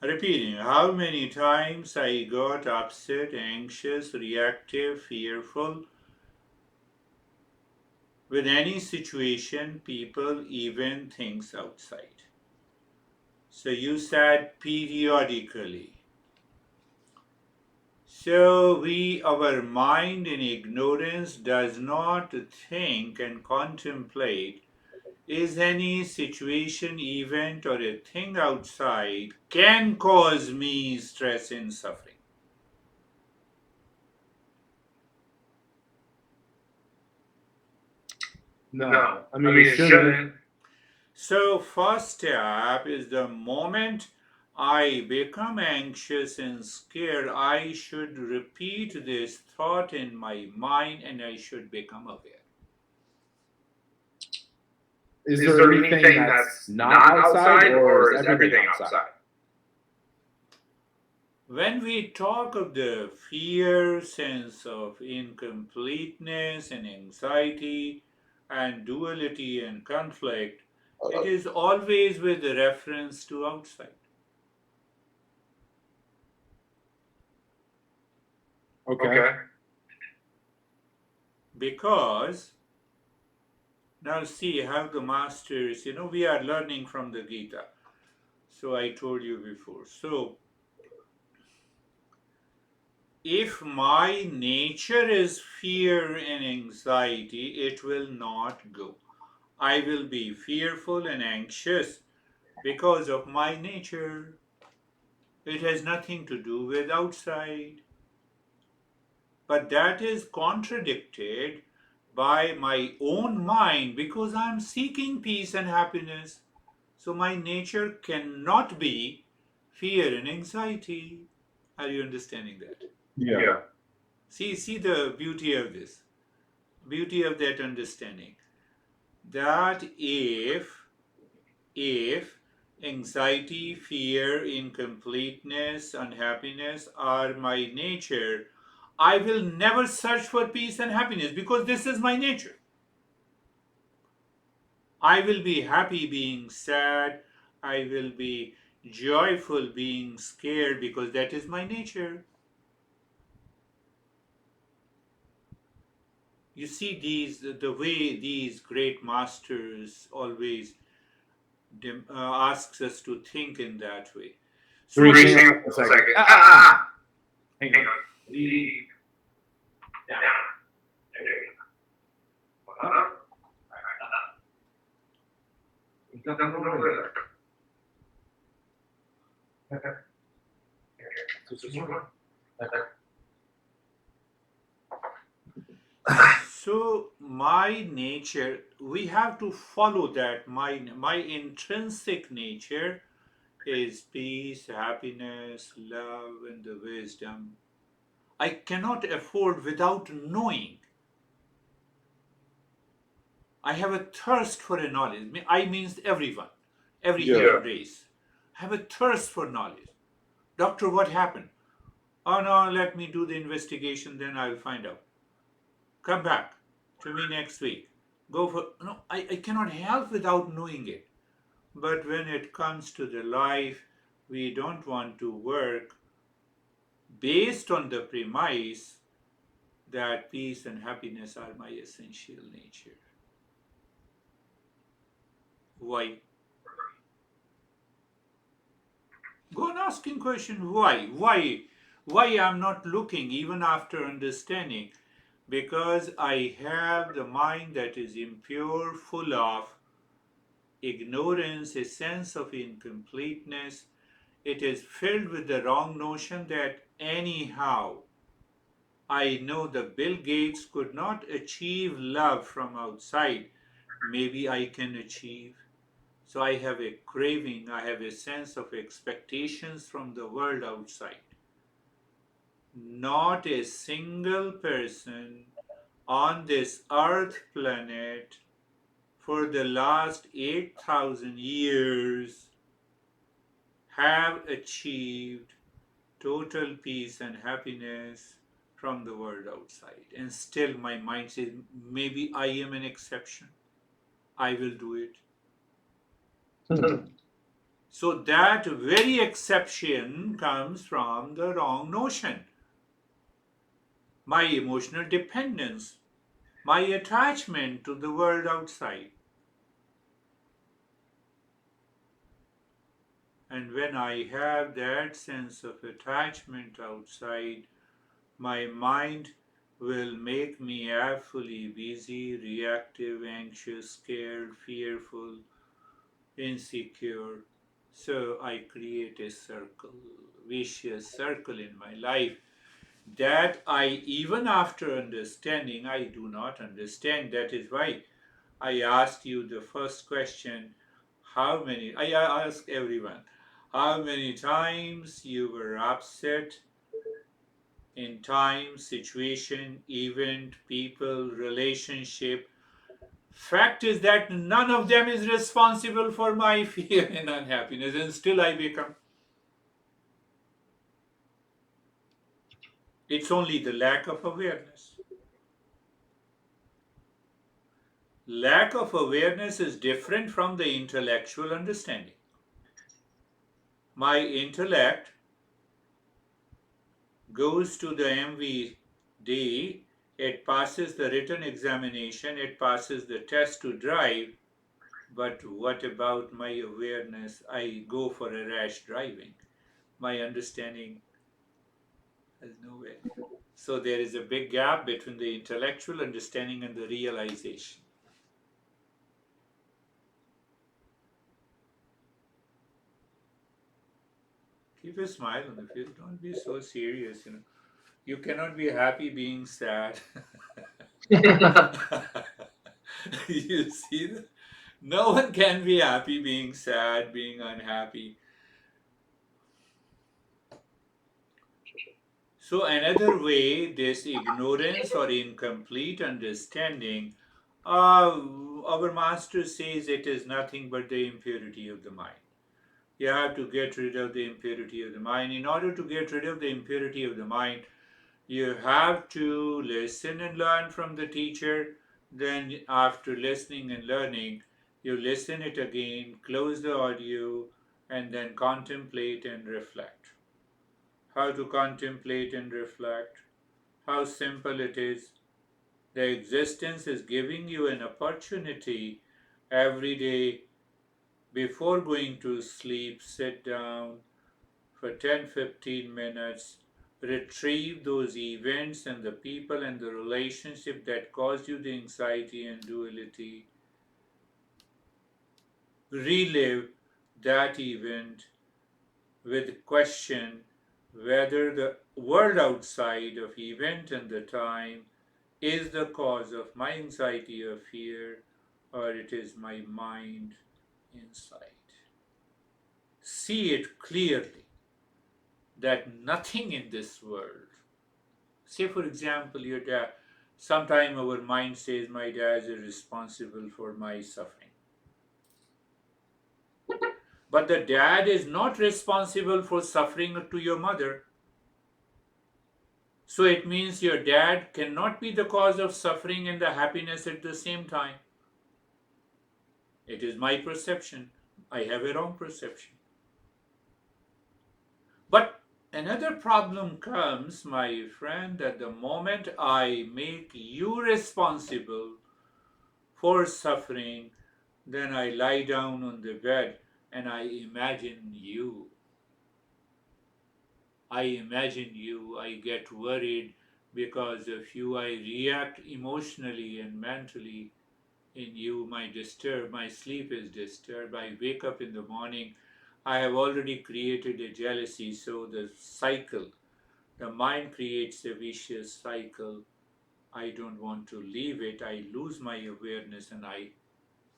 Repeating, how many times I got upset, anxious, reactive, fearful with any situation, people, even things outside. So you said periodically. So our mind in ignorance does not think and contemplate, is any situation, event, or a thing outside can cause me stress and suffering. No, No, I I mean it mean it shouldn't. shouldn't. So, first step is the moment I become anxious and scared, I should repeat this thought in my mind and I should become aware. Is Is there there anything anything that's that's not not outside, outside, or is or is everything everything outside? outside? When we talk of the fear, sense of incompleteness and anxiety and duality and conflict, it is always with reference to outside. Okay. Okay. Because now see how the masters, we are learning from the Gita. So I told you before. So if my nature is fear and anxiety, it will not go. I will be fearful and anxious because of my nature. It has nothing to do with outside. But that is contradicted by my own mind because I am seeking peace and happiness. So my nature cannot be fear and anxiety. Are you understanding that? Yeah. Yeah. See the beauty of this, beauty of that understanding. That if anxiety, fear, incompleteness, unhappiness are my nature, I will never search for peace and happiness because this is my nature. I will be happy being sad. I will be joyful being scared because that is my nature. You see the way these great masters always asks us to think in that way. So Girish, Greece, hang the hang on on a a second. second. Hang Hang on. on. The Down. down. There you go. Up. Up. There's nothing Nothing over over there. there. Just Just one. one. So my nature, we have to follow that. My intrinsic nature is peace, happiness, love, and the wisdom. I cannot afford without knowing. I have a thirst for a knowledge. I means everyone, every Yeah. human race. I have a thirst for knowledge. Doctor, what happened? Oh no, let me do the investigation, then I'll find out. Come back to me next week. Go for no, I cannot help without knowing it. But when it comes to the life, we don't want to work based on the premise that peace and happiness are my essential nature. Why? Go on asking question why? Why I'm not looking even after understanding? Because I have the mind that is impure, full of ignorance, a sense of incompleteness. It is filled with the wrong notion that anyhow, I know the Bill Gates could not achieve love from outside. Maybe I can achieve. So I have a craving, I have a sense of expectations from the world outside. Not a single person on this earth planet for the last 8,000 years have achieved total peace and happiness from the world outside. And still, my mind says, maybe I am an exception. I will do it. So that very exception comes from the wrong notion. My emotional dependence, my attachment to the world outside. And when I have that sense of attachment outside, my mind will make me awfully busy, reactive, anxious, scared, fearful, insecure. So I create a circle, vicious circle in my life that I, even after understanding, I do not understand. That is why I asked you the first question, I ask everyone, how many times you were upset in time, situation, event, people, relationship. Fact is that none of them is responsible for my fear and unhappiness, and still I become. It's only the lack of awareness. Lack of awareness is different from the intellectual understanding. My intellect goes to the MVD, it passes the written examination, it passes the test to drive, but what about my awareness? I go for a rash driving. My understanding has no value. So there is a big gap between the intellectual understanding and the realization. Keep a smile on the face. Don't be so serious. You cannot be happy being sad. You see that? No one can be happy being sad, being unhappy. So another way, this ignorance or incomplete understanding, our master says it is nothing but the impurity of the mind. You have to get rid of the impurity of the mind. In order to get rid of the impurity of the mind, you have to listen and learn from the teacher. Then, after listening and learning, you listen it again, close the audio, and then contemplate and reflect. How to contemplate and reflect? How simple it is. The existence is giving you an opportunity every day before going to sleep. Sit down for 10-15 minutes, retrieve those events and the people and the relationship that caused you the anxiety and duality, relive that event with question whether the world outside of event and the time is the cause of my anxiety or fear, or it is my mind inside. See it clearly that nothing in this world, say for example, your dad, sometime our mind says my dad is responsible for my suffering. But the dad is not responsible for suffering to your mother. So it means your dad cannot be the cause of suffering and the happiness at the same time. It is my perception. I have a wrong perception. But another problem comes, my friend, that the moment I make you responsible for suffering, then I lie down on the bed and I imagine you. I get worried because of you. I react emotionally and mentally in you. My sleep is disturbed. I wake up in the morning. I have already created a jealousy, so the cycle, the mind creates a vicious cycle. I don't want to leave it. I lose my awareness and I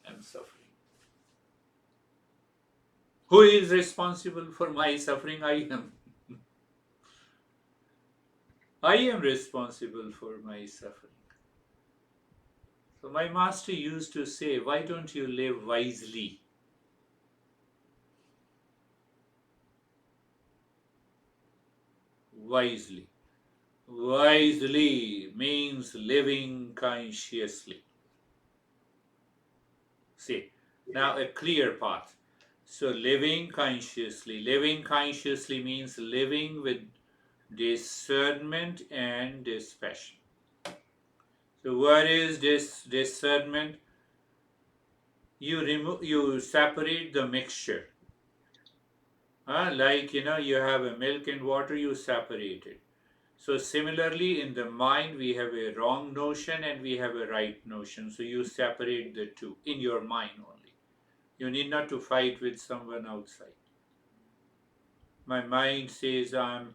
am suffering. Who is responsible for my suffering? I am. I am responsible for my suffering. So my master used to say, why don't you live wisely? Wisely. Wisely means living consciously. See, now a clear path. So living consciously. Living consciously means living with discernment and dispassion. So what is this discernment? You separate the mixture. Like you have a milk and water, you separate it. So similarly, in the mind, we have a wrong notion and we have a right notion. So you separate the two in your mind only. You need not to fight with someone outside. My mind says I'm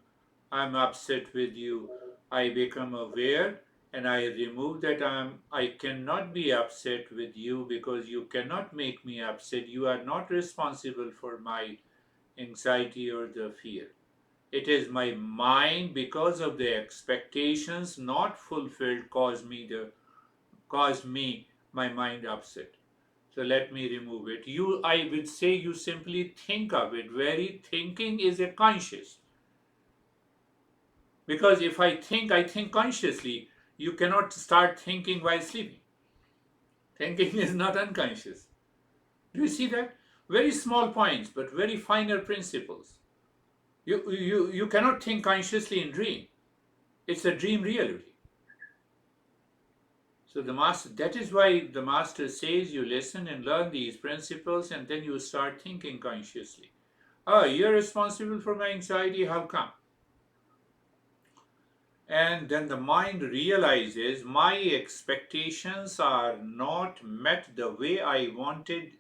upset with you. I become aware and I remove that I cannot be upset with you because you cannot make me upset. You are not responsible for my anxiety or the fear. It is my mind because of the expectations not fulfilled cause me my mind upset. So let me remove it. I would say you simply think of it. Very thinking is a conscious. Because if I think consciously. You cannot start thinking while sleeping. Thinking is not unconscious. Do you see that? Very small points, but very finer principles. You cannot think consciously in dream. It's a dream reality. So that is why the master says you listen and learn these principles and then you start thinking consciously. Oh, you're responsible for my anxiety, how come? And then the mind realizes my expectations are not met the way I wanted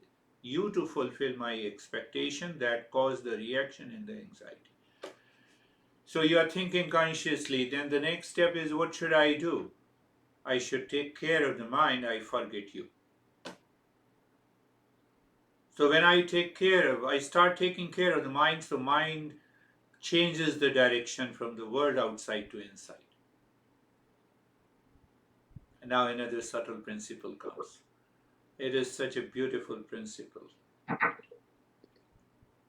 you to fulfill my expectation, that caused the reaction and the anxiety. So you are thinking consciously, then the next step is what should I do? I should take care of the mind, I forget you. So when I start taking care of the mind, so mind changes the direction from the world outside to inside. And now another subtle principle comes. It is such a beautiful principle.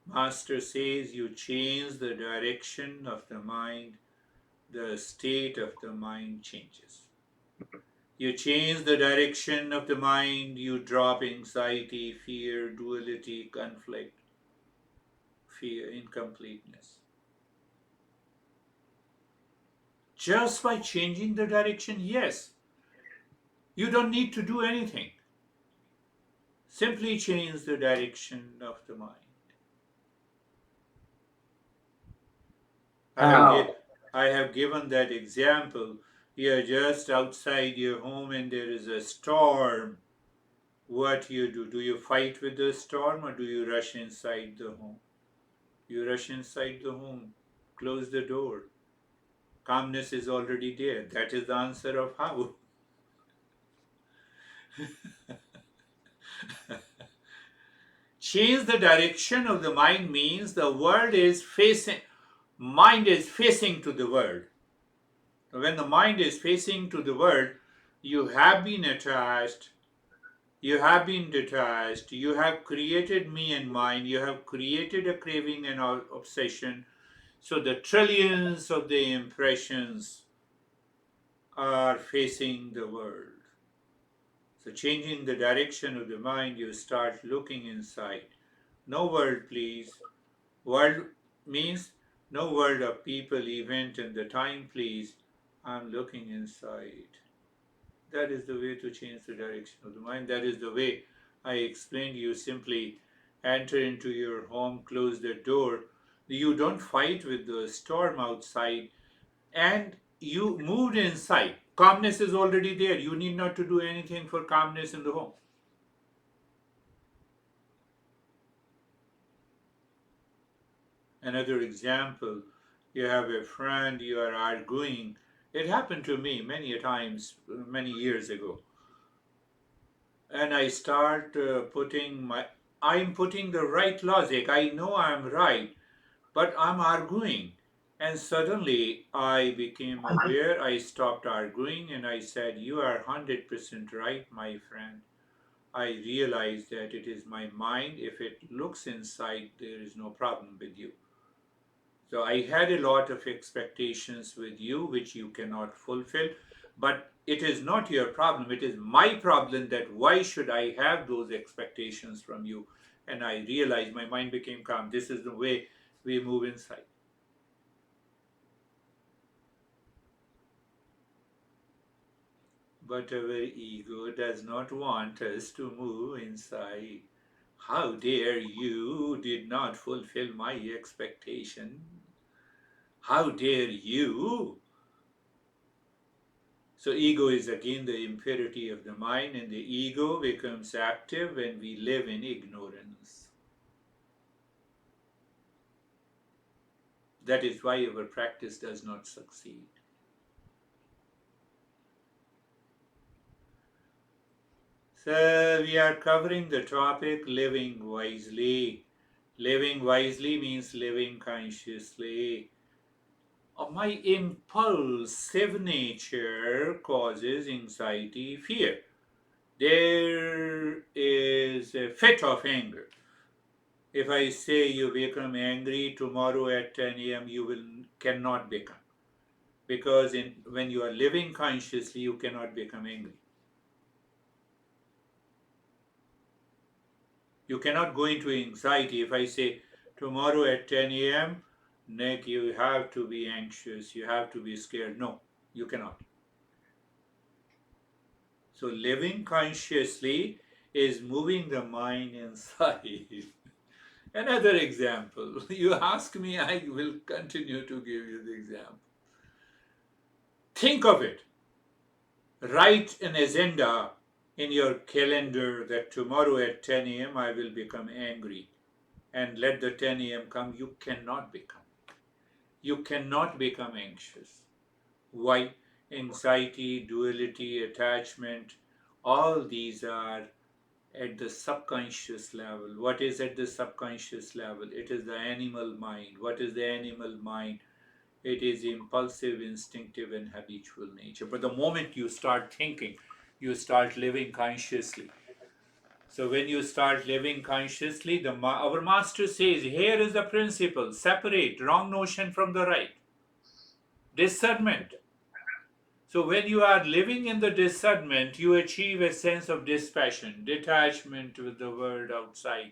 Master says you change the direction of the mind, the state of the mind changes. You change the direction of the mind, you drop anxiety, fear, duality, conflict, fear, incompleteness. Just by changing the direction, yes. You don't need to do anything. Simply change the direction of the mind. I have given that example. You're just outside your home and there is a storm. What you do? Do you fight with the storm or do you rush inside the home? You rush inside the home. Close the door. Calmness is already there. That is the answer of how. Change the direction of the mind means the world is facing, mind is facing to the world. When the mind is facing to the world, you have been attached, you have been detached, you have created me and mine, you have created a craving and obsession. So the trillions of the impressions are facing the world. So changing the direction of the mind, you start looking inside. No world, please. World means no world of people, event, and the time, please. I'm looking inside. That is the way to change the direction of the mind. That is the way I explained you. Simply enter into your home, close the door. You don't fight with the storm outside, and you moved inside. Calmness is already there. You need not to do anything for calmness in the home. Another example, you have a friend, you are arguing. It happened to me many a times, many years ago. And I start I'm putting the right logic. I know I'm right, but I'm arguing. And suddenly I became aware, I stopped arguing and I said, you are 100% right, my friend. I realized that it is my mind. If it looks inside, there is no problem with you. So I had a lot of expectations with you which you cannot fulfill, but it is not your problem. It is my problem that why should I have those expectations from you? And I realized my mind became calm. This is the way we move inside. But our ego does not want us to move inside. How dare you did not fulfill my expectation? How dare you? So ego is again the impurity of the mind, and the ego becomes active when we live in ignorance. That is why our practice does not succeed. So we are covering the topic living wisely. Living wisely means living consciously. My impulsive nature causes anxiety, fear. There is a fit of anger. If I say you become angry tomorrow at 10 a.m., cannot become. Because when you are living consciously, you cannot become angry. You cannot go into anxiety. If I say tomorrow at 10 a.m., Nick, you have to be anxious, you have to be scared. No, you cannot. So living consciously is moving the mind inside. Another example. You ask me, I will continue to give you the example. Think of it. Write an agenda in your calendar that tomorrow at 10 a.m. I will become angry. And let the 10 a.m. come. You cannot become. You cannot become anxious. Why? Anxiety, duality, attachment, all these are at the subconscious level. What is at the subconscious level? It is the animal mind. What is the animal mind? It is impulsive, instinctive, and habitual nature. But the moment you start thinking, you start living consciously. So when you start living consciously, our master says, here is the principle: separate wrong notion from the right. Discernment. So when you are living in the discernment, you achieve a sense of dispassion, detachment with the world outside.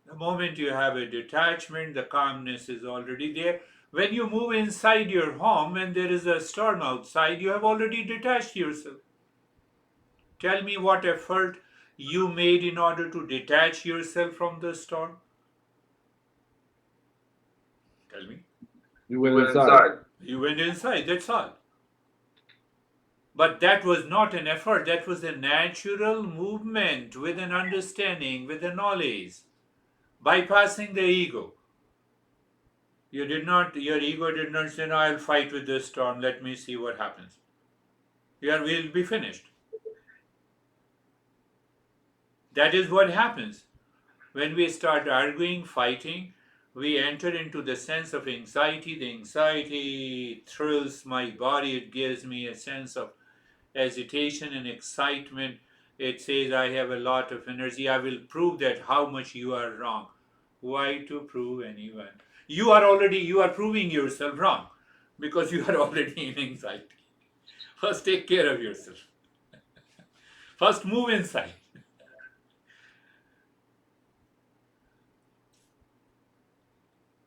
The moment you have a detachment, the calmness is already there. When you move inside your home and there is a storm outside, you have already detached yourself. Tell me what effort you made in order to detach yourself from the storm. Tell me. You went inside. You went inside, that's all. But that was not an effort, that was a natural movement with an understanding, with a knowledge, bypassing the ego. Your ego did not say, no, I'll fight with this storm, let me see what happens. We'll be finished. That is what happens. When we start arguing, fighting, we enter into the sense of anxiety. The anxiety thrills my body, it gives me a sense of agitation and excitement. It says, I have a lot of energy. I will prove that how much you are wrong. Why to prove anyone? You are proving yourself wrong because you are already in anxiety. First, take care of yourself. First, move inside.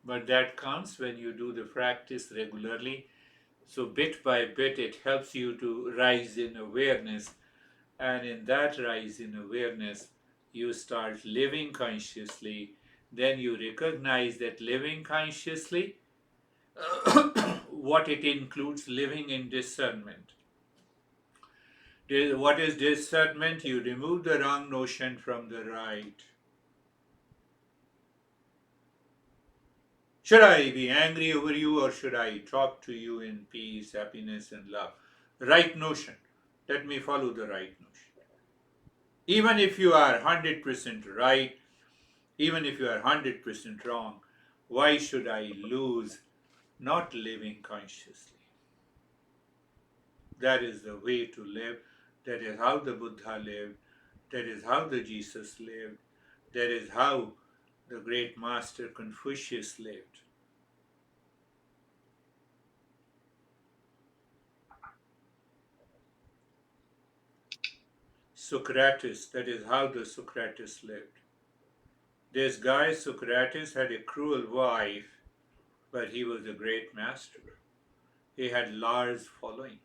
But that comes when you do the practice regularly. So, bit by bit, it helps you to rise in awareness. And in that rise in awareness, you start living consciously. Then you recognize that living consciously, what it includes, living in discernment. What is discernment? You remove the wrong notion from the right. Should I be angry over you or should I talk to you in peace, happiness, and love? Right notion. Let me follow the right notion. Even if you are 100% right, even if you are 100% wrong, why should I lose not living consciously? That is the way to live. That is how the Buddha lived. That is how the Jesus lived. That is how the great master Confucius lived. Socrates, that is how the Socrates lived. This guy Socrates had a cruel wife, but he was a great master. He had large following.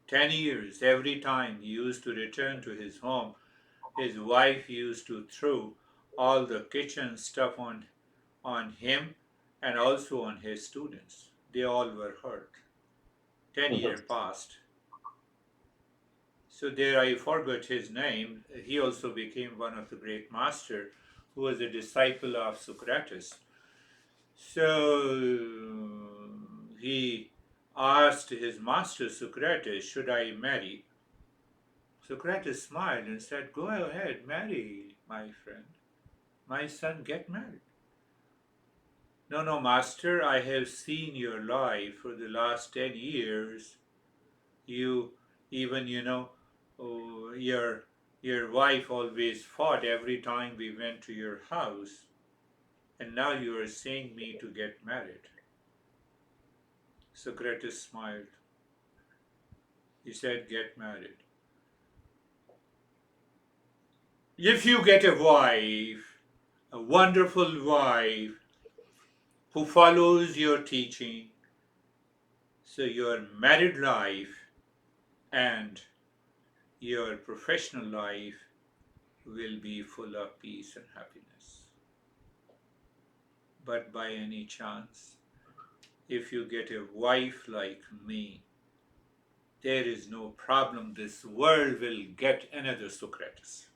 10 years, every time he used to return to his home, his wife used to throw all the kitchen stuff on him and also on his students. They all were hurt. 10 years passed. So there I forgot his name. He also became one of the great master who was a disciple of Socrates. So he asked his master Socrates, should I marry? Socrates smiled and said, go ahead, marry, my friend. My son, get married. No, no, master, I have seen your life for the last 10 years. You, even, oh, your wife always fought every time we went to your house. And now you are saying me to get married. Socrates smiled. He said, get married. If you get a wife, a wonderful wife, who follows your teaching, so your married life and your professional life will be full of peace and happiness. But by any chance, if you get a wife like me, there is no problem. This world will get another Socrates.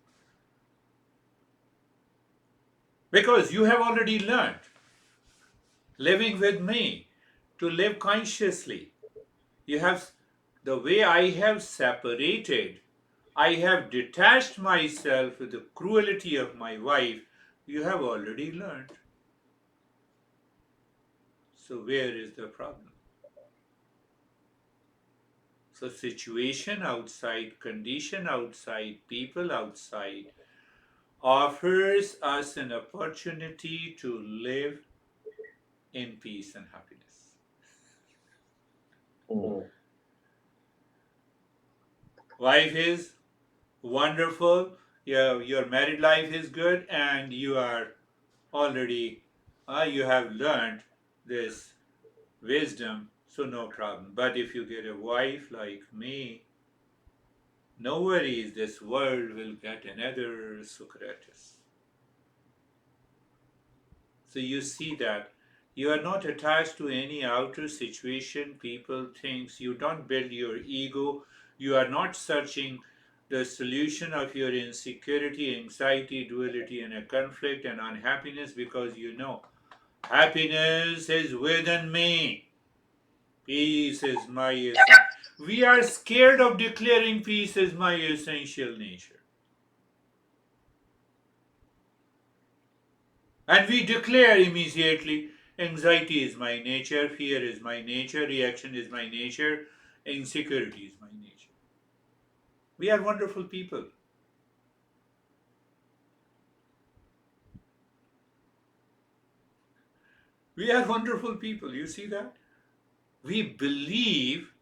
Because you have already learned, living with me, to live consciously. You have, the way I have separated, I have detached myself with the cruelty of my wife, you have already learned. So where is the problem? So situation outside, condition outside, people outside offers us an opportunity to live in peace and happiness. Wife is wonderful, your married life is good, and you are already, you have learned this wisdom, so no problem. But if you get a wife like me, no worries, this world will get another Socrates. So you see that you are not attached to any outer situation, people, things. You don't build your ego. You are not searching the solution of your insecurity, anxiety, duality, and a conflict and unhappiness, because you know happiness is within me. Peace is my essence. We are scared of declaring peace as my essential nature. And we declare immediately, anxiety is my nature, fear is my nature, reaction is my nature, insecurity is my nature. We are wonderful people. We are wonderful people. You see that? We believe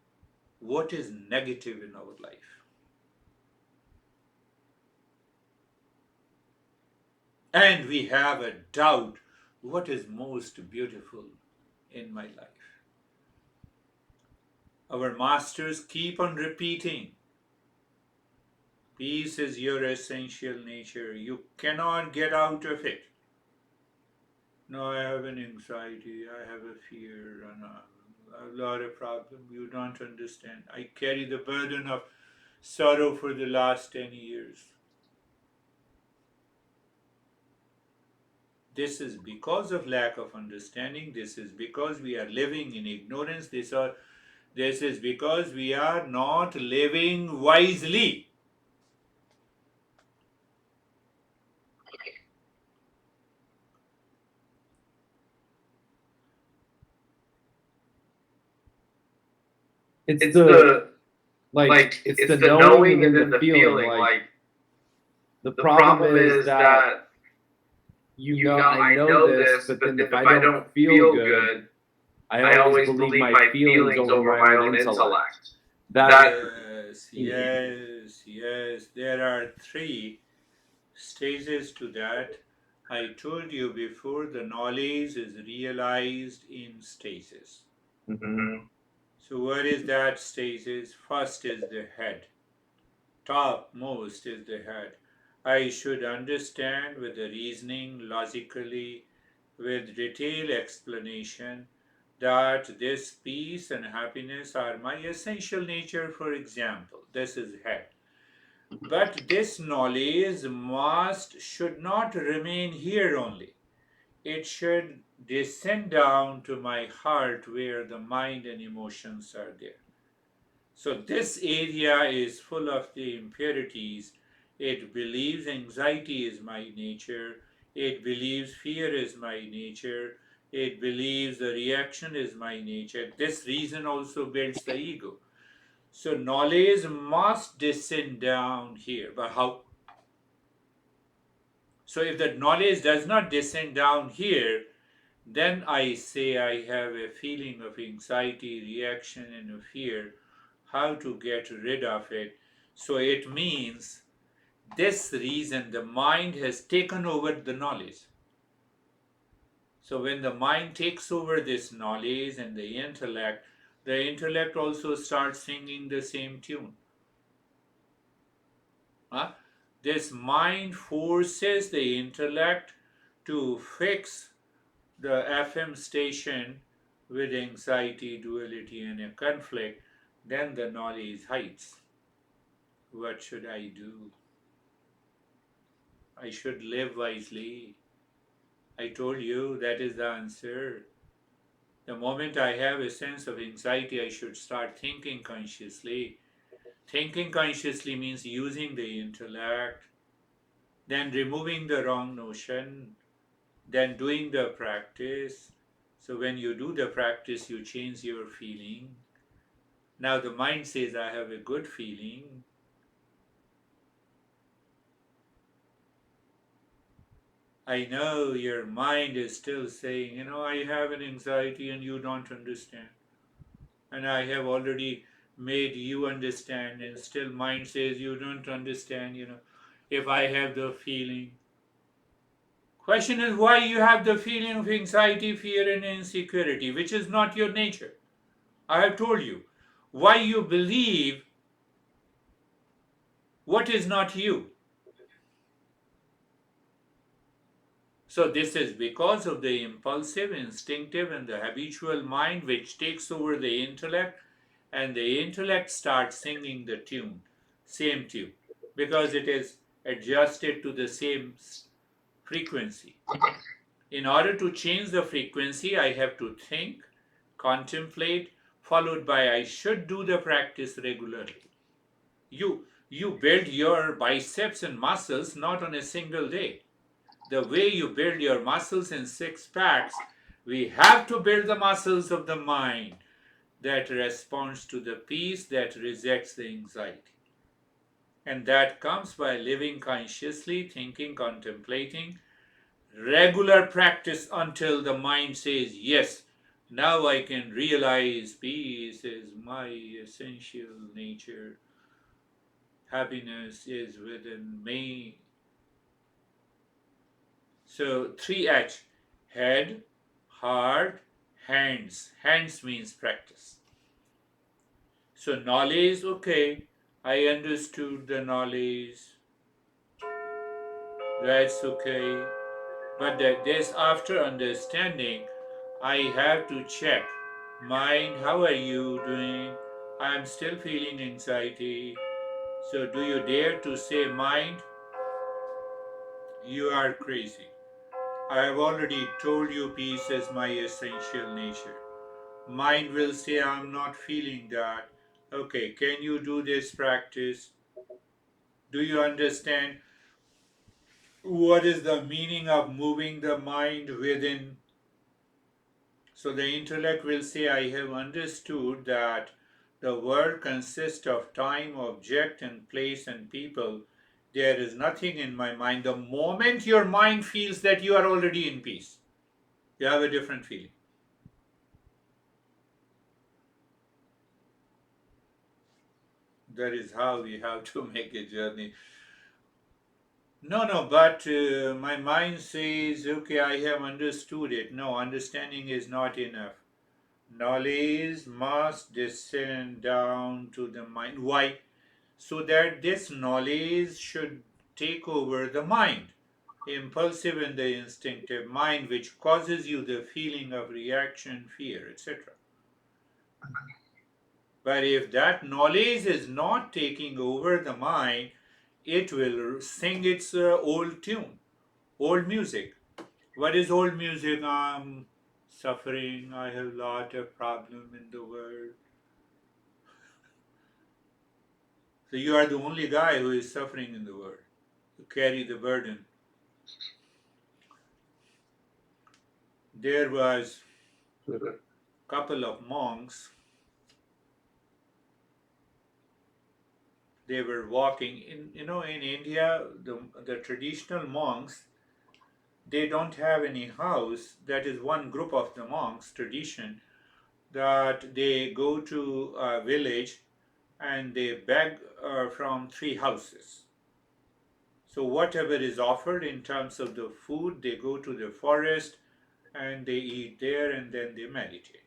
what is negative in our life. And we have a doubt what is most beautiful in my life. Our masters keep on repeating, peace is your essential nature. You cannot get out of it. No, I have an anxiety, I have a fear, and a lot of problems. You don't understand. I carry the burden of sorrow for the last 10 years. This is because of lack of understanding. This is because we are living in ignorance. This is because we are not living wisely. It's the it's the knowing and then the feeling. Like the problem is that I know this, but then if I don't feel good, I always believe my feelings over my own intellect. That Yes. There are three stages to that. I told you before, the knowledge is realized in stages. Mm-hmm. So what is that stages? First is the head. Topmost is the head. I should understand with the reasoning, logically, with detailed explanation, that this peace and happiness are my essential nature, for example. This is head. But this knowledge should not remain here only. It should descend down to my heart where the mind and emotions are there. So this area is full of the impurities. It believes anxiety is my nature. It believes fear is my nature. It believes the reaction is my nature. This reason also builds the ego. So knowledge must descend down here. But how? So if the knowledge does not descend down here, then I say I have a feeling of anxiety, reaction, and a fear. How to get rid of it? So it means this reason the mind has taken over the knowledge. So when the mind takes over this knowledge and the intellect also starts singing the same tune. Huh? This mind forces the intellect to fix the FM station with anxiety, duality, and a conflict. Then the knowledge hides. What should I do? I should live wisely. I told you that is the answer. The moment I have a sense of anxiety, I should start thinking consciously. Thinking consciously means using the intellect, then removing the wrong notion, then doing the practice. So when you do the practice, you change your feeling. Now the mind says, I have a good feeling. I know your mind is still saying, I have an anxiety and you don't understand. And I have already made you understand, and still mind says you don't understand. If I have the feeling. Question is why you have the feeling of anxiety, fear, and insecurity, which is not your nature. I have told you. Why you believe what is not you. So this is because of the impulsive, instinctive, and the habitual mind which takes over the intellect, and the intellect starts singing the same tune, because it is adjusted to the same frequency. In order to change the frequency, I have to think, contemplate, followed by I should do the practice regularly. You build your biceps and muscles not on a single day. The way you build your muscles in six packs, we have to build the muscles of the mind that responds to the peace, that rejects the anxiety. And that comes by living consciously, thinking, contemplating, regular practice until the mind says, yes, now I can realize peace is my essential nature. Happiness is within me. So 3H: head, heart, hands. Hands means practice. So knowledge, okay, I understood the knowledge, that's okay. But that this after understanding, I have to check. Mind, how are you doing? I am still feeling anxiety. So do you dare to say, mind, you are crazy? I have already told you peace is my essential nature. Mind will say, I'm not feeling that. Okay, can you do this practice? Do you understand what is the meaning of moving the mind within? So the intellect will say, I have understood that the world consists of time, object, and place and people. There is nothing in my mind. The moment your mind feels that you are already in peace, you have a different feeling. That is how we have to make a journey. No, but my mind says, okay, I have understood it. No, understanding is not enough. Knowledge must descend down to the mind. Why? So that this knowledge should take over the mind, impulsive and the instinctive mind, which causes you the feeling of reaction, fear, etc. But if that knowledge is not taking over the mind, it will sing its old tune, old music. What is old music? I'm suffering. I have lot of problem in the world. So you are the only guy who is suffering in the world. You carry the burden. There was a couple of monks. They were walking in. In India, the traditional monks, they don't have any house. That is one group of the monks tradition, that they go to a village and they beg from three houses. So whatever is offered in terms of the food, they go to the forest and they eat there and then they meditate.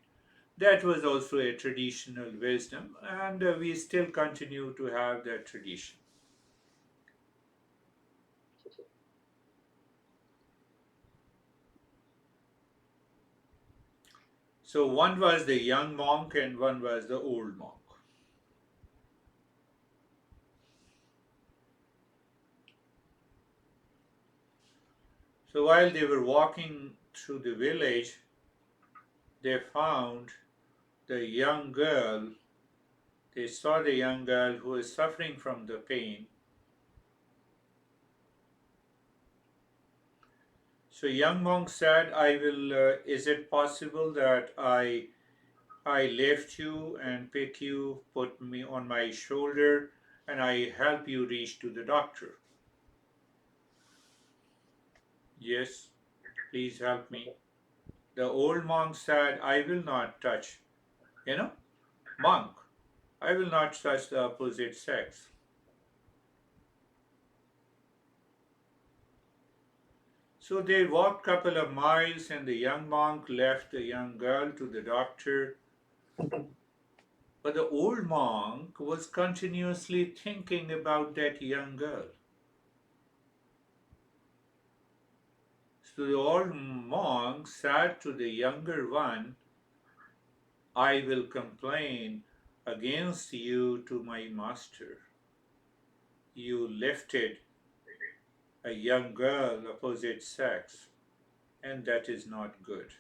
That was also a traditional wisdom, and we still continue to have that tradition. So one was the young monk and one was the old monk. So while they were walking through the village, they found the young girl. They saw the young girl who is suffering from the pain. So young monk said, "I will. Is it possible that I lift you and pick you, put me on my shoulder, and I help you reach to the doctor?" "Yes, please help me." The old monk said, "I will not touch, you know, monk, I will not touch the opposite sex." So they walked a couple of miles, and the young monk left the young girl to the doctor. But the old monk was continuously thinking about that young girl. So the old monk said to the younger one, "I will complain against you to my master. You lifted a young girl opposite sex, and that is not good."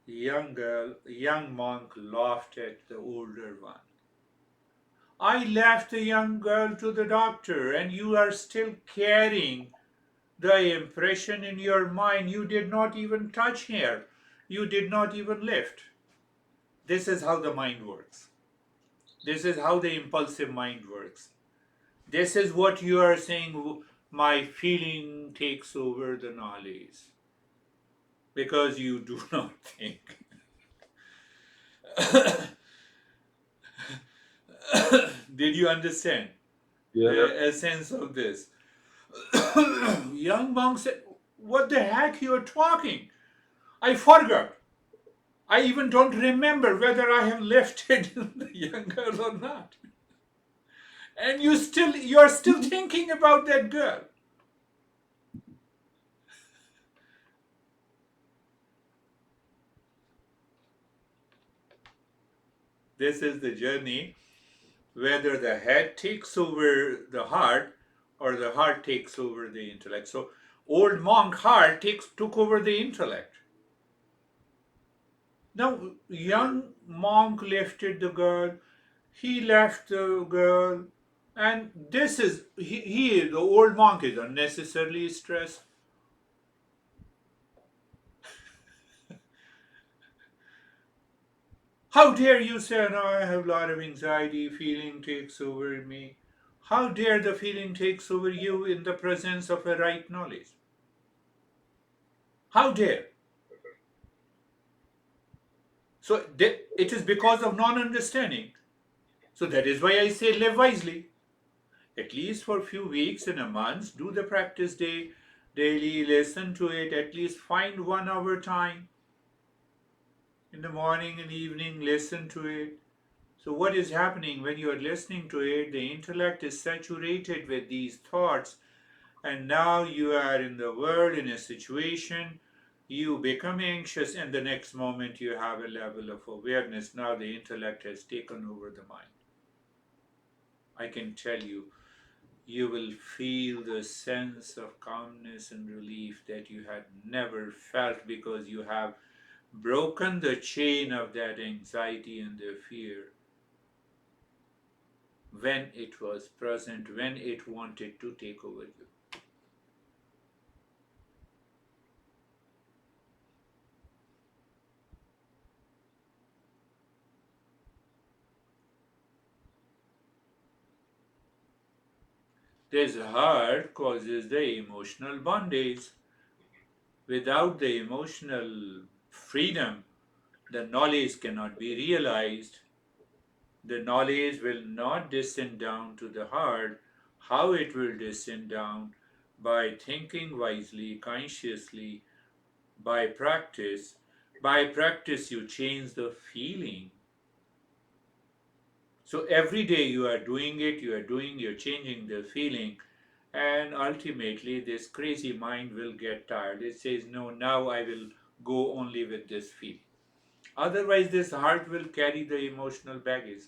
Young monk laughed at the older one. "I left the young girl to the doctor, and you are still carrying the impression in your mind. You did not even touch her. You did not even lift." This is how the mind works. This is how the impulsive mind works. This is what you are saying. My feeling takes over the knowledge because you do not think. Did you understand Yeah. the essence of this? Young monk said, "What the heck you are talking? I forgot. I even don't remember whether I have lifted the young girl or not. And you're still thinking about that girl." This is the journey, whether the head takes over the heart or the heart takes over the intellect. So old monk heart took over the intellect. Now young monk lifted the girl, he left the girl, and this is the old monk is unnecessarily stressed. How dare you say, "No, I have a lot of anxiety, feeling takes over me." How dare the feeling takes over you in the presence of a right knowledge? How dare? So it is because of non understanding. So that is why I say live wisely. At least for a few weeks and a month, do the practice daily, listen to it, at least find 1 hour time in the morning and evening, listen to it. So, what is happening when you are listening to it? The intellect is saturated with these thoughts, and now you are in the world in a situation, you become anxious, and the next moment you have a level of awareness. Now the intellect has taken over the mind. I can tell you, you will feel the sense of calmness and relief that you had never felt because you have broken the chain of that anxiety and the fear when it was present, when it wanted to take over you. This heart causes the emotional bondage. Without the emotional freedom, the knowledge cannot be realized. The knowledge will not descend down to the heart. How it will descend down? By thinking wisely, consciously, by practice. By practice, you change the feeling. So every day you are doing it, you're changing the feeling, and ultimately this crazy mind will get tired. It says, no, now I will go only with this feeling. Otherwise, this heart will carry the emotional baggage.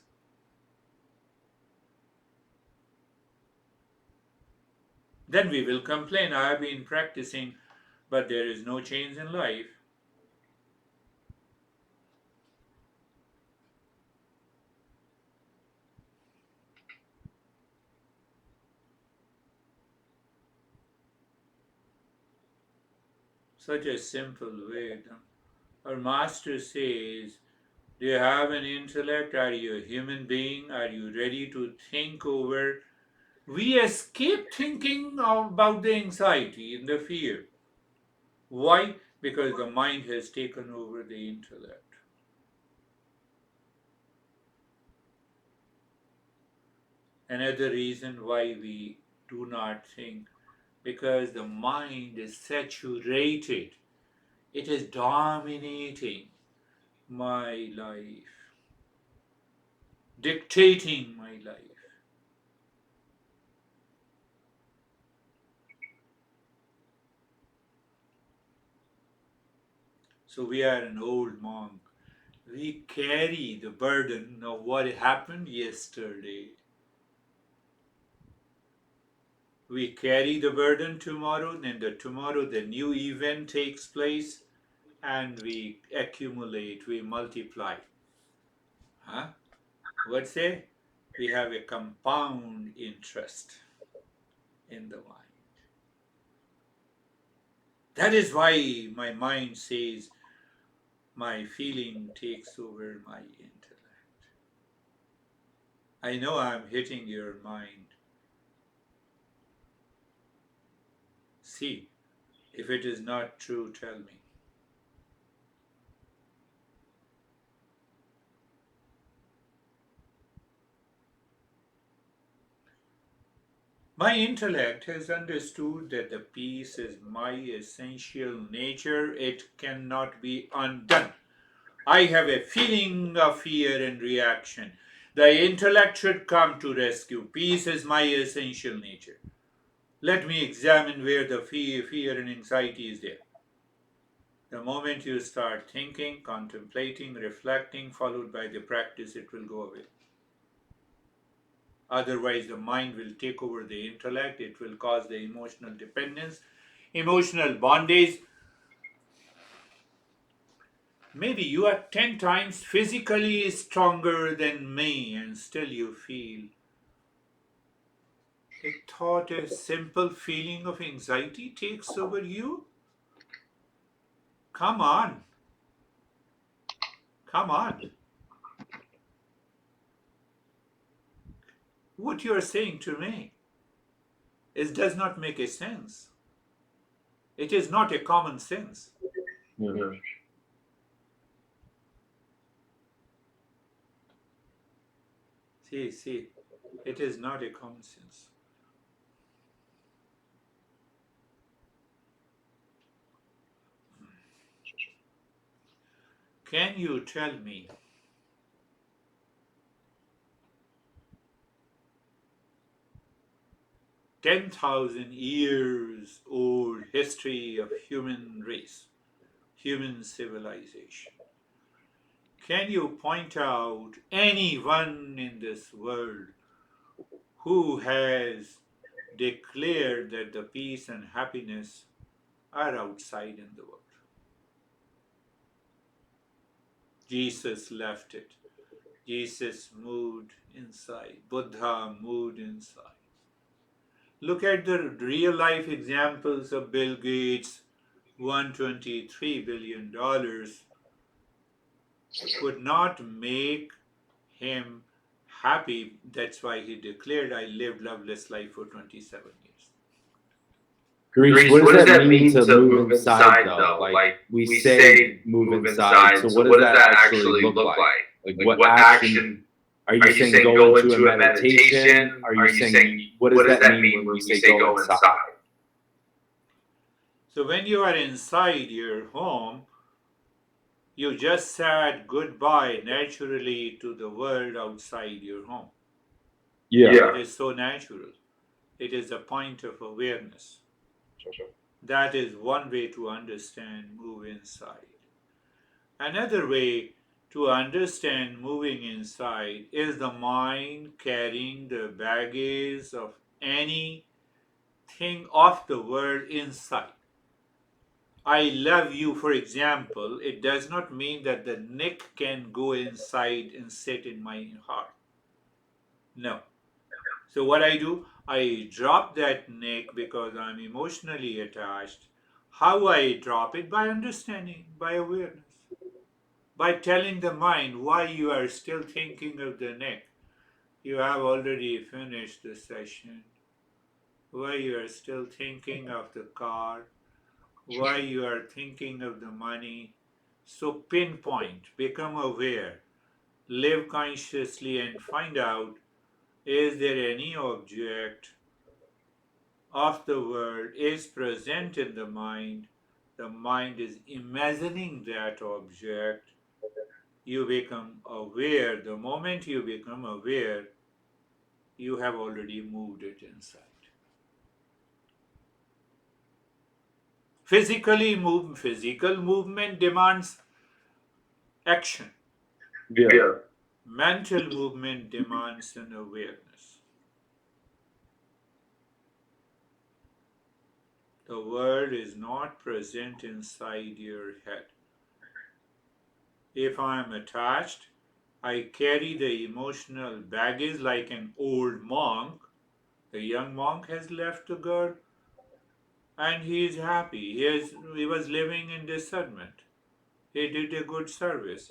Then we will complain, I have been practicing, but there is no change in life. Such a simple way. Our master says, do you have an intellect? Are you a human being? Are you ready to think over? We escape thinking about the anxiety and the fear. Why? Because the mind has taken over the intellect. Another reason why we do not think, because the mind is saturated, it is dominating my life, dictating my life. So we are an old monk. We carry the burden of what happened yesterday. We carry the burden tomorrow, then tomorrow the new event takes place, and we accumulate, we multiply. Huh? What say? We have a compound interest in the mind. That is why my mind says my feeling takes over my intellect. I know I'm hitting your mind. See, if it is not true, tell me. My intellect has understood that the peace is my essential nature. It cannot be undone. I have a feeling of fear and reaction. The intellect should come to rescue. Peace is my essential nature. Let me examine where the fear and anxiety is there. The moment you start thinking, contemplating, reflecting, followed by the practice, it will go away. Otherwise, the mind will take over the intellect. It will cause the emotional dependence, emotional bondage. Maybe you are 10 times physically stronger than me, and still you feel a thought, a simple feeling of anxiety takes over you. Come on, come on. What you are saying to me does not make a sense. It is not a common sense. Mhm. See, it is not a common sense. Can you tell me 10,000 years old history of human race, human civilization? Can you point out anyone in this world who has declared that the peace and happiness are outside in the world? Jesus left it. Jesus moved inside. Buddha moved inside. Look at the real life examples of Bill Gates, $123 billion could not make him happy. That's why he declared, I lived loveless life for 27 years. Girish, what does that mean to move inside though? Like we say move inside. So what does that actually look like? Like what action are you saying go into a meditation? Are you saying what does that mean when we say go inside? So when you are inside your home, you just said goodbye naturally to the world outside your home. Yeah. It is so natural. It is a point of awareness. That is one way to understand move inside. Another way to understand moving inside is the mind carrying the baggage of anything of the world inside. I love you, for example, it does not mean that the nick can go inside and sit in my heart. No. So what I do, I drop that nick because I'm emotionally attached. How I drop it? By understanding, by awareness, by telling the mind why you are still thinking of the neck. You have already finished the session. Why you are still thinking of the car. Why you are thinking of the money. So pinpoint, become aware, live consciously and find out, is there any object of the world is present in the mind. The mind is imagining that object. You become aware. The moment you become aware, you have already moved it inside. Physical movement demands action. Yeah. Mental movement demands an awareness. The world is not present inside your head. If I am attached, I carry the emotional baggage like an old monk. The young monk has left the girl and he is happy. He was living in discernment. He did a good service.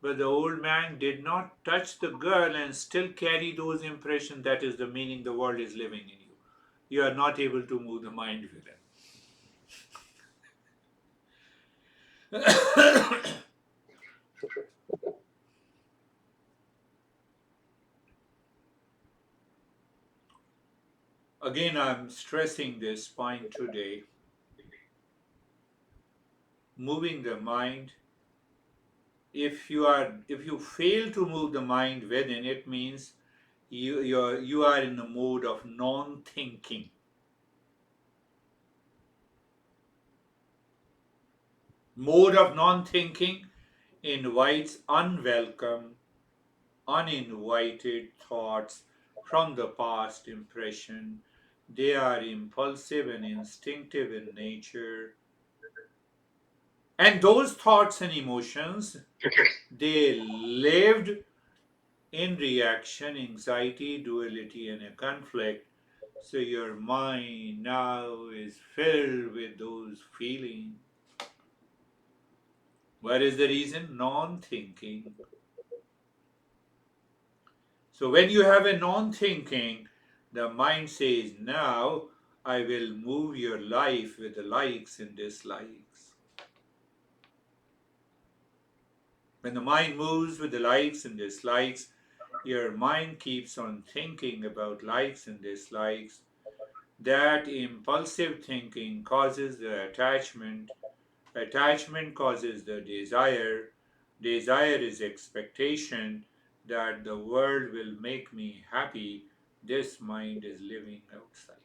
But the old man did not touch the girl and still carry those impressions. That is the meaning the world is living in you. You are not able to move the mind with it. Again, I'm stressing this point today. Moving the mind, if you fail to move the mind within, it means you are in the mode of non-thinking. Mode of non-thinking invites unwelcome, uninvited thoughts from the past impression. They are impulsive and instinctive in nature. And those thoughts and emotions, they lived in reaction, anxiety, duality, and a conflict. So your mind now is filled with those feelings. What is the reason? Non-thinking. So when you have a non-thinking, the mind says, now I will move your life with the likes and dislikes. When the mind moves with the likes and dislikes, your mind keeps on thinking about likes and dislikes. That impulsive thinking causes the attachment. Attachment causes the desire. Desire is expectation that the world will make me happy. This mind is living outside.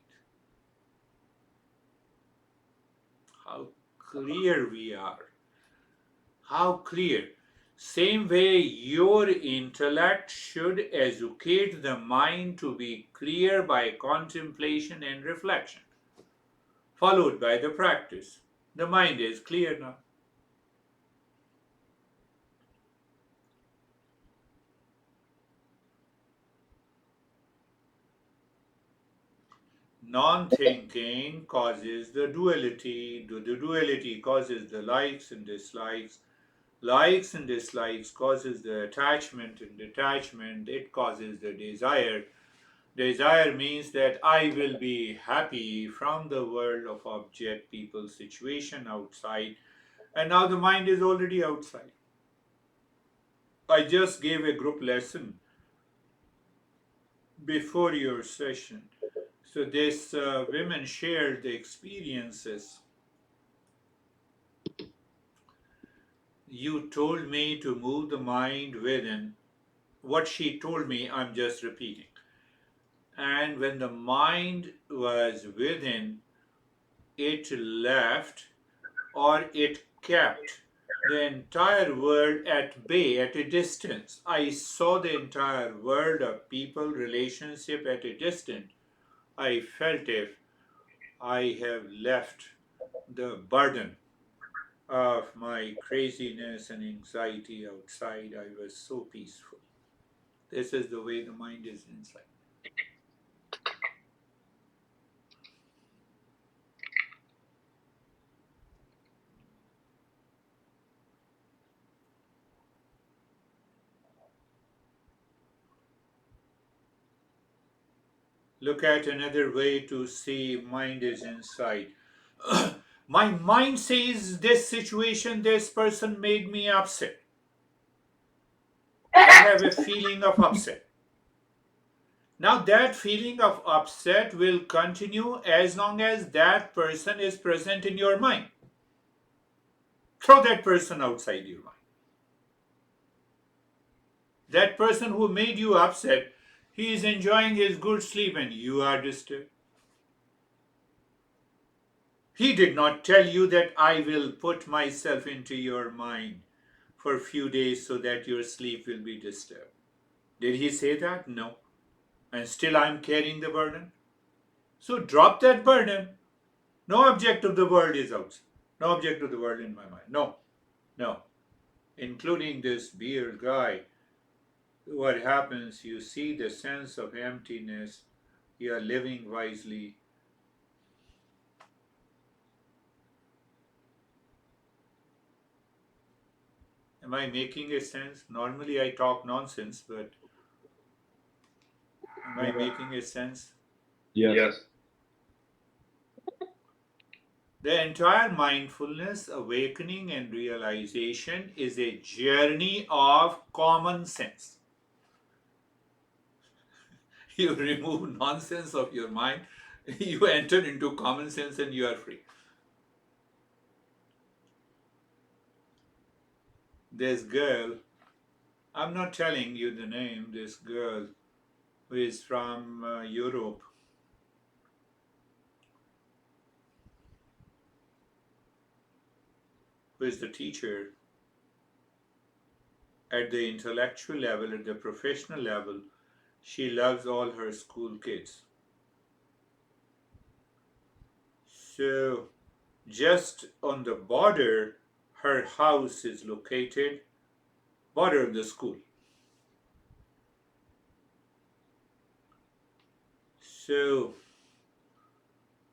How clear we are. How clear. Same way, your intellect should educate the mind to be clear by contemplation and reflection, followed by the practice. The mind is clear now. Non-thinking causes the duality. The duality causes the likes and dislikes. Likes and dislikes causes the attachment, and detachment, it causes the desire. Desire means that I will be happy from the world of object, people, situation outside, and now the mind is already outside. I just gave a group lesson before your session. So this women shared the experiences. You told me to move the mind within. What she told me, I'm just repeating. And when the mind was within, it left or it kept the entire world at bay, at a distance. I saw the entire world of people, relationship at a distance. I felt if I have left the burden of my craziness and anxiety outside. I was so peaceful. This is the way the mind is inside. Look at another way to see mind is inside. My mind says this situation, this person made me upset. I have a feeling of upset. Now, that feeling of upset will continue as long as that person is present in your mind. Throw that person outside your mind. That person who made you upset, he is enjoying his good sleep and you are disturbed. He did not tell you that I will put myself into your mind for a few days so that your sleep will be disturbed. Did he say that? No. And still I'm carrying the burden. So drop that burden. No object of the world is out. No object of the world in my mind. No, no. Including this beer guy. What happens? You see the sense of emptiness. You are living wisely. Am I making a sense? Normally I talk nonsense, but am I making a sense? Yes. The entire mindfulness, awakening, and realization is a journey of common sense. You remove nonsense of your mind, you enter into common sense, and you are free. This girl, I'm not telling you the name, this girl who is from Europe, who is the teacher at the intellectual level, at the professional level, she loves all her school kids. So, just on the border, her house is located, border of the school. So,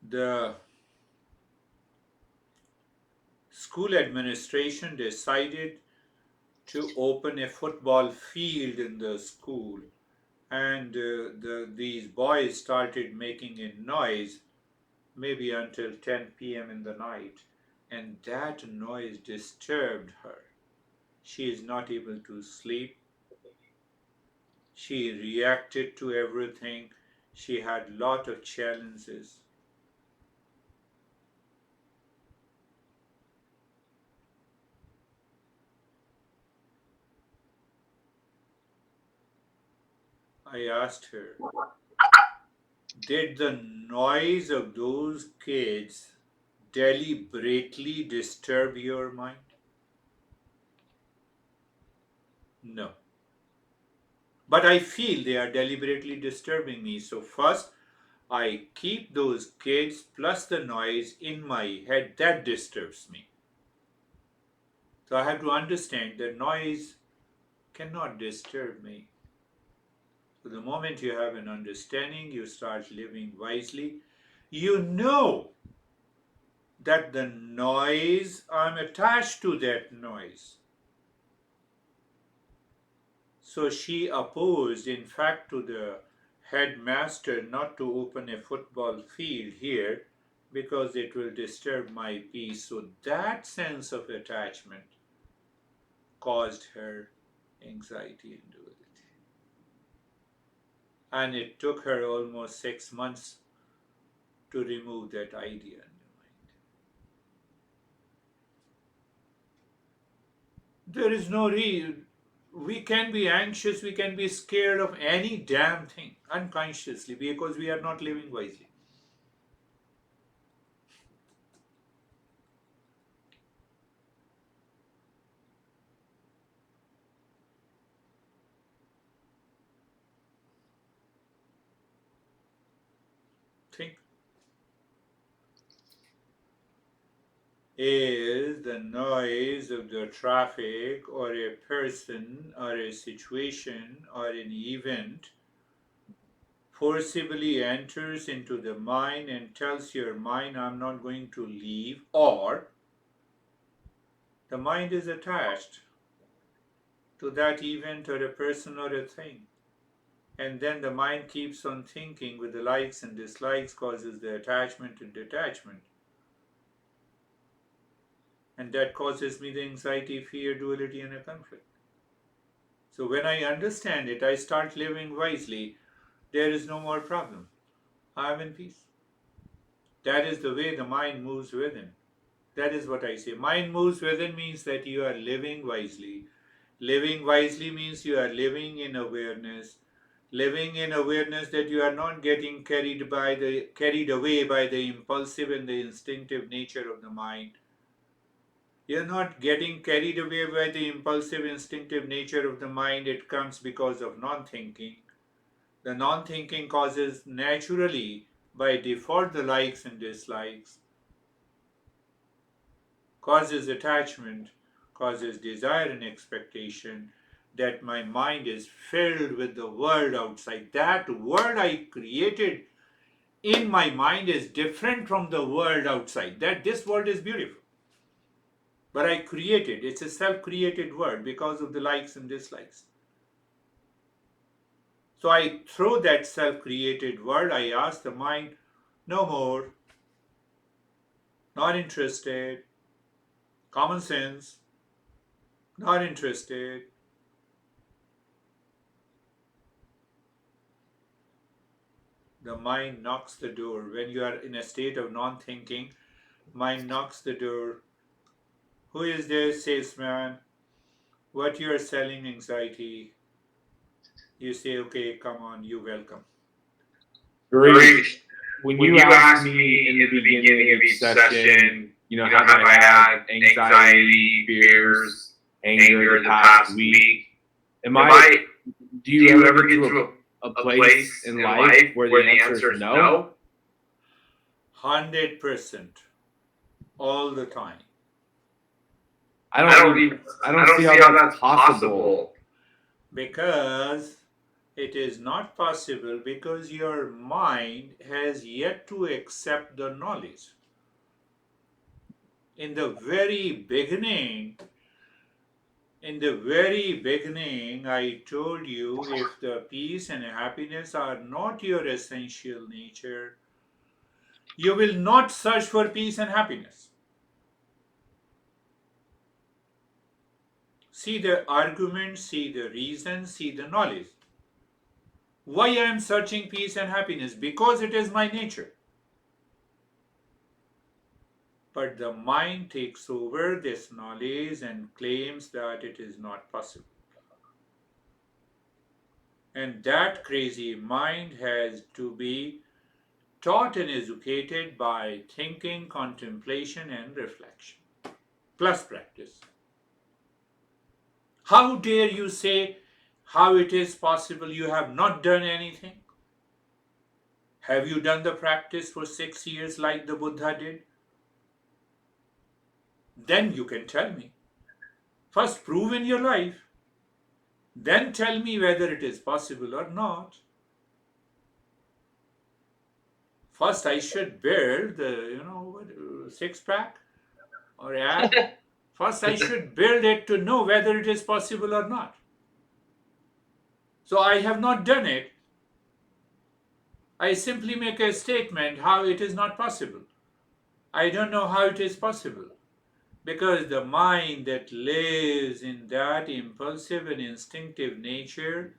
the school administration decided to open a football field in the school, and these boys started making a noise maybe until 10 p.m. in the night, and that noise disturbed her. She is not able to sleep. She reacted to everything. She had lot of challenges. I asked her, did the noise of those kids deliberately disturb your mind? No. But I feel they are deliberately disturbing me. So, first, I keep those kids plus the noise in my head that disturbs me. So, I have to understand the noise cannot disturb me. So, the moment you have an understanding, you start living wisely. You know that the noise, I'm attached to that noise. So she opposed, in fact, to the headmaster not to open a football field here because it will disturb my peace. So that sense of attachment caused her anxiety and duality. And it took her almost 6 months to remove that idea in the mind. There is no reason. We can be anxious, we can be scared of any damn thing unconsciously because we are not living wisely. Think. Is the noise of the traffic or a person or a situation or an event forcibly enters into the mind and tells your mind, I'm not going to leave, or the mind is attached to that event or a person or a thing. And then the mind keeps on thinking with the likes and dislikes, causes the attachment and detachment. And that causes me the anxiety, fear, duality, and a conflict. So when I understand it, I start living wisely. There is no more problem. I am in peace. That is the way the mind moves within. That is what I say. Mind moves within means that you are living wisely. Living wisely means you are living in awareness. Living in awareness that you are not getting carried away by the impulsive and the instinctive nature of the mind. You're not getting carried away by the impulsive, instinctive nature of the mind. It comes because of non thinking. The non thinking causes naturally, by default, the likes and dislikes, causes attachment, causes desire and expectation. That my mind is filled with the world outside. That world I created in my mind is different from the world outside. That this world is beautiful. But I created, it's a self created world because of the likes and dislikes. So I throw that self created world, I ask the mind, no more, not interested, common sense, not interested. The mind knocks the door. When you are in a state of non thinking, mind knocks the door. Who is there, salesman? What you are selling, anxiety? You say, okay, come on, you welcome. Girish, when you asked me in the beginning of each session, have I had anxiety, fears, anger the past week? Do you ever get to a place in life where the answer is no? 100%. All the time. I don't see how that's possible. Because it is not possible because your mind has yet to accept the knowledge. In the very beginning, I told you if the peace and happiness are not your essential nature, you will not search for peace and happiness. See the argument, see the reason, see the knowledge. Why I am searching peace and happiness? Because it is my nature. But the mind takes over this knowledge and claims that it is not possible. And that crazy mind has to be taught and educated by thinking, contemplation, and reflection, plus practice. How dare you say how it is possible you have not done anything? Have you done the practice for 6 years like the Buddha did? Then you can tell me. First, prove in your life. Then tell me whether it is possible or not. First, I should build the six pack or ab. First, I should build it to know whether it is possible or not. So I have not done it. I simply make a statement how it is not possible. I don't know how it is possible. Because the mind that lives in that impulsive and instinctive nature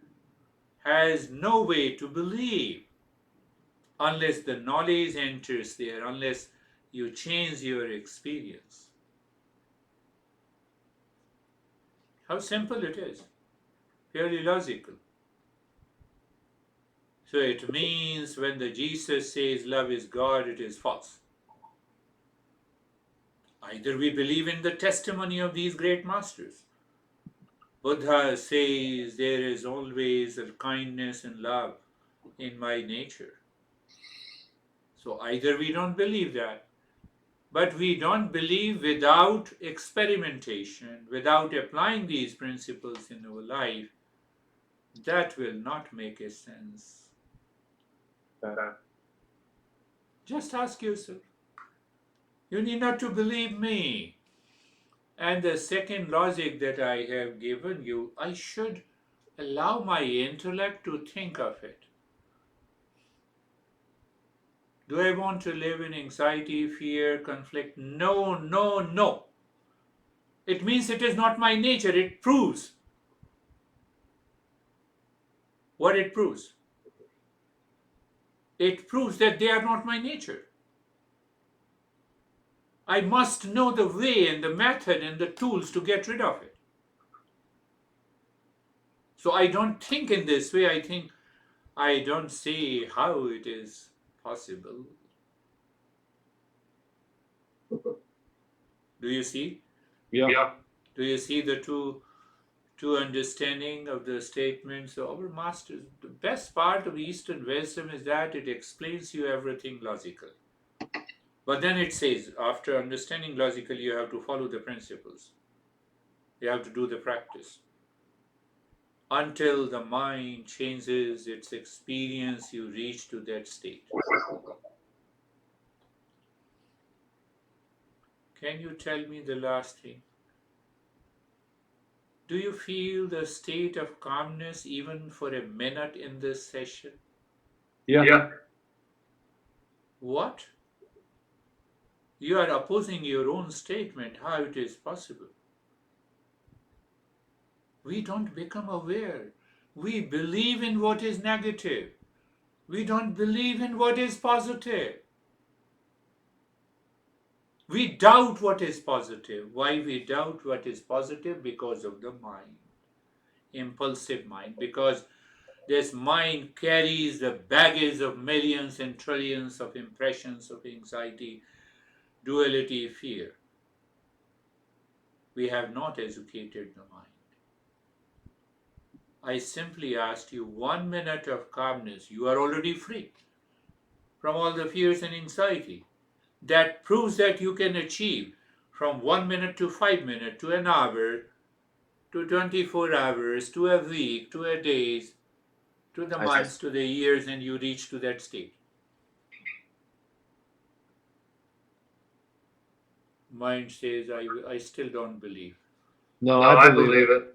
has no way to believe unless the knowledge enters there, unless you change your experience. How simple it is, purely logical. So it means when the Jesus says love is God, it is false. Either we believe in the testimony of these great masters. Buddha says there is always a kindness and love in my nature. So either we don't believe that, but we don't believe without experimentation, without applying these principles in our life. That will not make a sense. Just ask yourself. You need not to believe me. And the second logic that I have given you, I should allow my intellect to think of it. Do I want to live in anxiety, fear, conflict? No, no, no. It means it is not my nature. It proves. What it proves? It proves that they are not my nature. I must know the way and the method and the tools to get rid of it. So I don't think in this way. I don't see how it is possible. Do you see? Yeah. Do you see the two understanding of the statements of our masters? The best part of Eastern wisdom is that it explains you everything logically. But then it says, after understanding logically, you have to follow the principles. You have to do the practice. Until the mind changes its experience, you reach to that state. Can you tell me the last thing? Do you feel the state of calmness even for a minute in this session? Yeah. What? You are opposing your own statement, how it is possible. We don't become aware. We believe in what is negative. We don't believe in what is positive. We doubt what is positive. Why we doubt what is positive? Because of the mind. Impulsive mind. Because this mind carries the baggage of millions and trillions of impressions of anxiety, duality, fear. We have not educated the mind. I simply asked you 1 minute of calmness. You are already free from all the fears and anxiety. That proves that you can achieve from 1 minute to 5 minutes to an hour to 24 hours to a week to a days to the months to the years, and you reach to that state. Mind says, I still don't believe. No, I believe it.